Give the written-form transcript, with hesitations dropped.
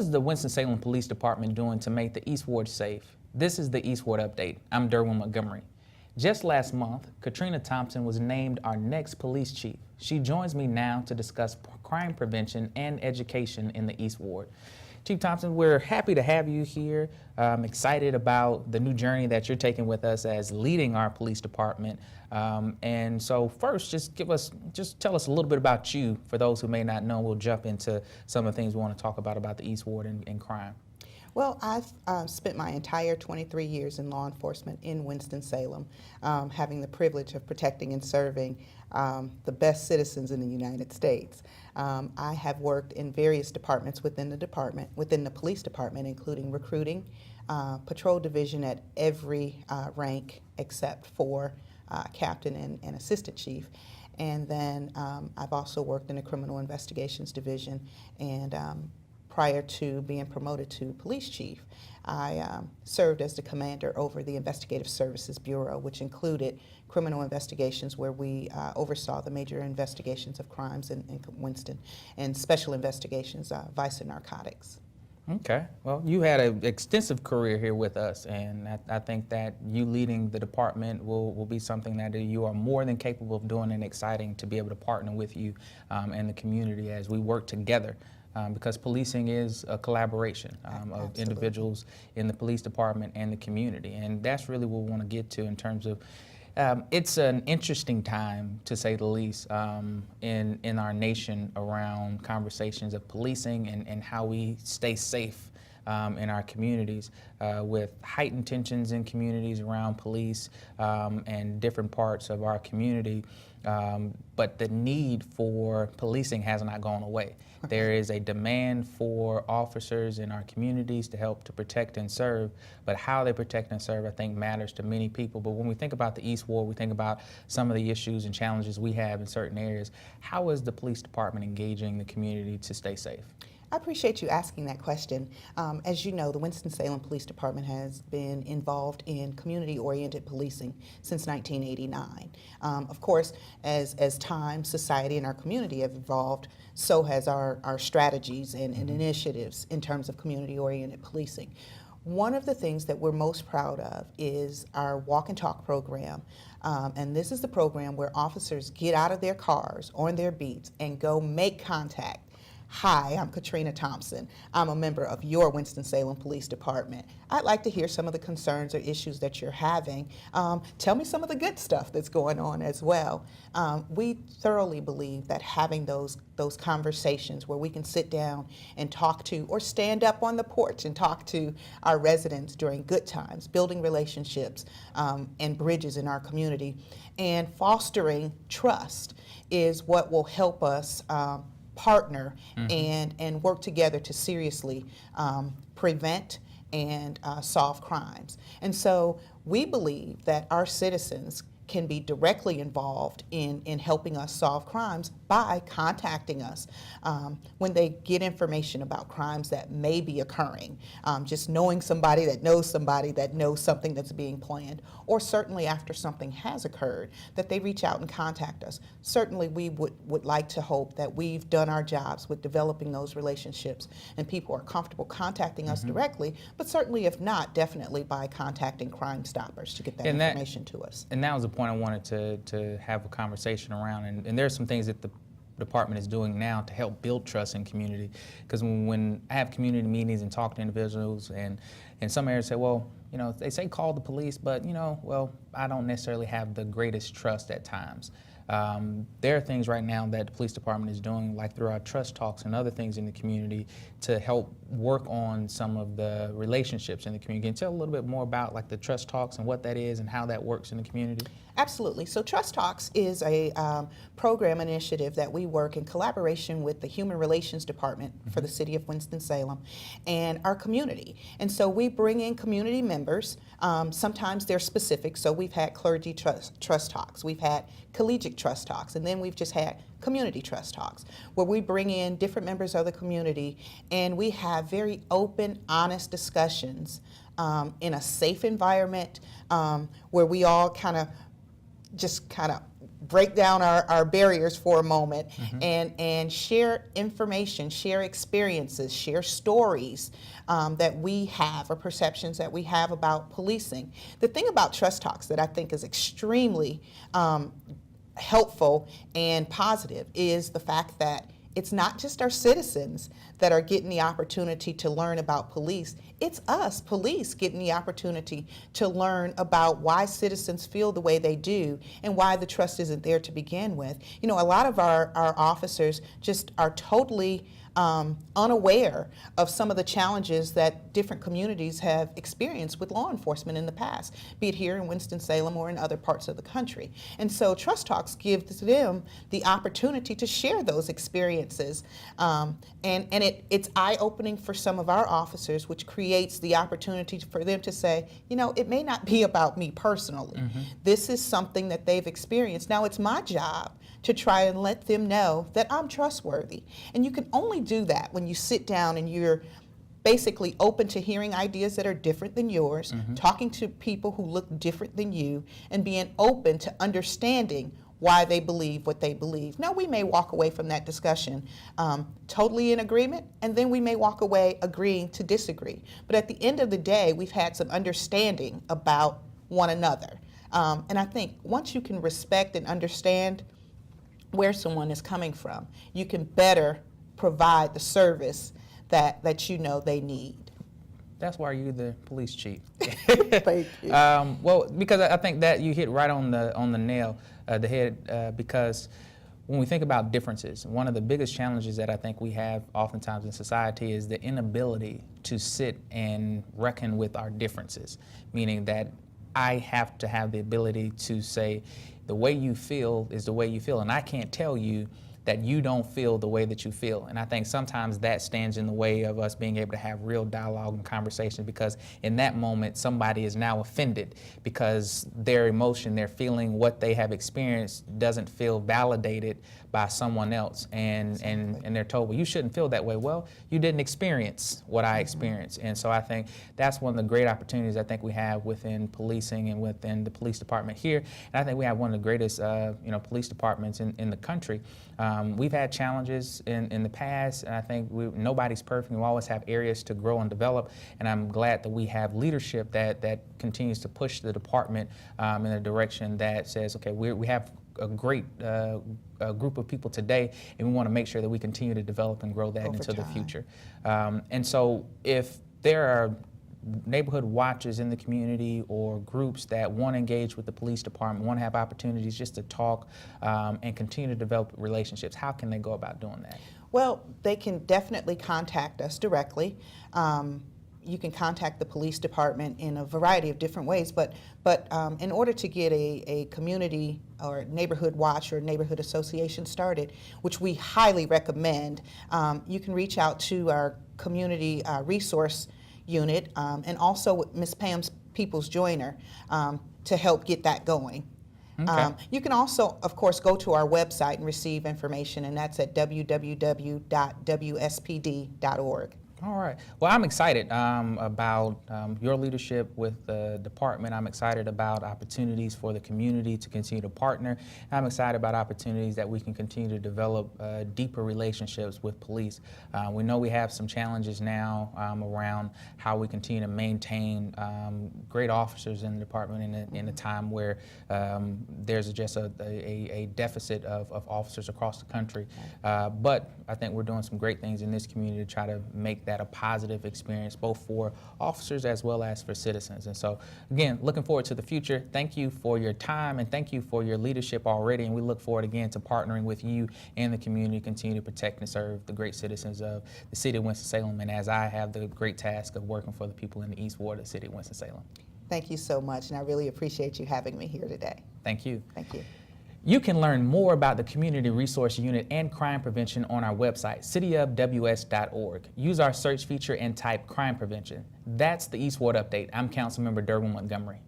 is the Winston-Salem Police Department doing to make the East Ward safe? This is the East Ward Update. I'm Derwin Montgomery. Just last month, Catrina Thompson was named our next police chief. She joins me now to discuss crime prevention and education in the East Ward. Chief Thompson, we're happy to have you here. I'm excited about the new journey that you're taking with us as leading our police department. And so first, just tell us a little bit about you. For those who may not know, we'll jump into some of the things we want to talk about the East Ward and crime. Well, I've spent my entire 23 years in law enforcement in Winston-Salem, having the privilege of protecting and serving the best citizens in the United States. I have worked in various departments within the police department, including recruiting, patrol division at every rank except for captain and assistant chief. And then I've also worked in the criminal investigations division, and prior to being promoted to police chief, I served as the commander over the Investigative Services Bureau, which included criminal investigations where we oversaw the major investigations of crimes in Winston, and special investigations, vice and narcotics. Okay, well, you had an extensive career here with us, and I think that you leading the department will be something that you are more than capable of doing, and exciting to be able to partner with you and the community as we work together. Because policing is a collaboration of individuals in the police department and the community. And that's really what we want to get to in terms of, it's an interesting time, to say the least, in our nation around conversations of policing and how we stay safe in our communities, with heightened tensions in communities around police and different parts of our community. But the need for policing has not gone away. There is a demand for officers in our communities to help to protect and serve, but how they protect and serve, I think, matters to many people. But when we think about the East Ward, we think about some of the issues and challenges we have in certain areas. How is the police department engaging the community to stay safe? I appreciate you asking that question. As you know, the Winston-Salem Police Department has been involved in community-oriented policing since 1989. Of course, as time, society, and our community have evolved, so has our strategies and initiatives in terms of community-oriented policing. One of the things that we're most proud of is our Walk and Talk program. And this is the program where officers get out of their cars, on their beats, and go make contact. Hi, I'm Catrina Thompson. I'm a member of your Winston-Salem Police Department. I'd like to hear some of the concerns or issues that you're having. Tell me some of the good stuff that's going on as well. We thoroughly believe that having those conversations where we can sit down and talk to, or stand up on the porch and talk to our residents during good times, building relationships and bridges in our community, and fostering trust is what will help us partner and work together to seriously prevent and solve crimes. And so we believe that our citizens can be directly involved in helping us solve crimes by contacting us when they get information about crimes that may be occurring. Just knowing somebody that knows something that's being planned, or certainly after something has occurred, that they reach out and contact us. Certainly we would like to hope that we've done our jobs with developing those relationships and people are comfortable contacting us directly, but certainly if not, definitely by contacting Crime Stoppers to get that information to us. And that was the point I wanted to have a conversation around, and there's some things that the department is doing now to help build trust in community. Because when I have community meetings and talk to individuals, and in some areas say, well, you know, they say call the police, but you know, well, I don't necessarily have the greatest trust at times. There are things right now that the police department is doing, like through our trust talks and other things in the community, to help work on some of the relationships in the community. Can you tell a little bit more about like the trust talks and what that is and how that works in the community? Absolutely. So Trust Talks is a program initiative that we work in collaboration with the Human Relations Department for the City of Winston-Salem and our community. And so we bring in community members. Sometimes they're specific. So we've had clergy trust talks. We've had collegiate trust talks. And then we've just had community trust talks, where we bring in different members of the community and we have very open, honest discussions in a safe environment where we all kind of just kind of break down our barriers for a moment and share information, share experiences, share stories that we have or perceptions that we have about policing. The thing about Trust Talks that I think is extremely helpful and positive is the fact that it's not just our citizens that are getting the opportunity to learn about police. It's us, police, getting the opportunity to learn about why citizens feel the way they do and why the trust isn't there to begin with. You know, a lot of our officers just are totally unaware of some of the challenges that different communities have experienced with law enforcement in the past, be it here in Winston-Salem or in other parts of the country. And so Trust Talks gives them the opportunity to share those experiences. And it's eye-opening for some of our officers, which creates the opportunity for them to say, you know, it may not be about me personally. This is something that they've experienced. Now it's my job to try and let them know that I'm trustworthy. And you can only do that when you sit down and you're basically open to hearing ideas that are different than yours, talking to people who look different than you, and being open to understanding why they believe what they believe. Now, we may walk away from that discussion totally in agreement, and then we may walk away agreeing to disagree. But at the end of the day, we've had some understanding about one another. And I think once you can respect and understand where someone is coming from, you can better provide the service that you know they need. That's why you're the police chief. Thank you. Well, because I think that you hit right on the nail, the head, because when we think about differences, one of the biggest challenges that I think we have oftentimes in society is the inability to sit and reckon with our differences, meaning that I have to have the ability to say, the way you feel is the way you feel, and I can't tell you that you don't feel the way that you feel. And I think sometimes that stands in the way of us being able to have real dialogue and conversation, because in that moment somebody is now offended because their emotion, their feeling, what they have experienced doesn't feel validated by someone else, and they're told, well, you shouldn't feel that way. Well, you didn't experience what I experienced. And so I think that's one of the great opportunities I think we have within policing and within the police department here. And I think we have one of the greatest police departments in the country. We've had challenges in the past, and I think nobody's perfect. We always have areas to grow and develop, and I'm glad that we have leadership that continues to push the department in a direction that says, okay, we have a great group of people today, and we want to make sure that we continue to develop and grow that into the future. And so if there are neighborhood watches in the community or groups that want to engage with the police department, want to have opportunities just to talk and continue to develop relationships, how can they go about doing that? Well, they can definitely contact us directly. You can contact the police department in a variety of different ways, but in order to get a community or neighborhood watch or neighborhood association started, which we highly recommend, you can reach out to our community resource unit and also Ms. Pam's People's Joiner to help get that going. Okay. You can also, of course, go to our website and receive information, and that's at www.wspd.org. All right. Well, I'm excited about your leadership with the department. I'm excited about opportunities for the community to continue to partner. I'm excited about opportunities that we can continue to develop deeper relationships with police. We know we have some challenges now around how we continue to maintain great officers in the department in a time where there's just a deficit of officers across the country. But I think we're doing some great things in this community to try to make that a positive experience both for officers as well as for citizens. And so again, looking forward to the future. Thank you for your time and thank you for your leadership already, and we look forward again to partnering with you and the community to continue to protect and serve the great citizens of the city of Winston-Salem, and as I have the great task of working for the people in the East Ward of the city of Winston-Salem. Thank you so much, and I really appreciate you having me here today. Thank you. Thank you. You can learn more about the Community Resource Unit and crime prevention on our website, cityofws.org. Use our search feature and type crime prevention. That's the East Ward Update. I'm Councilmember Derwin Montgomery.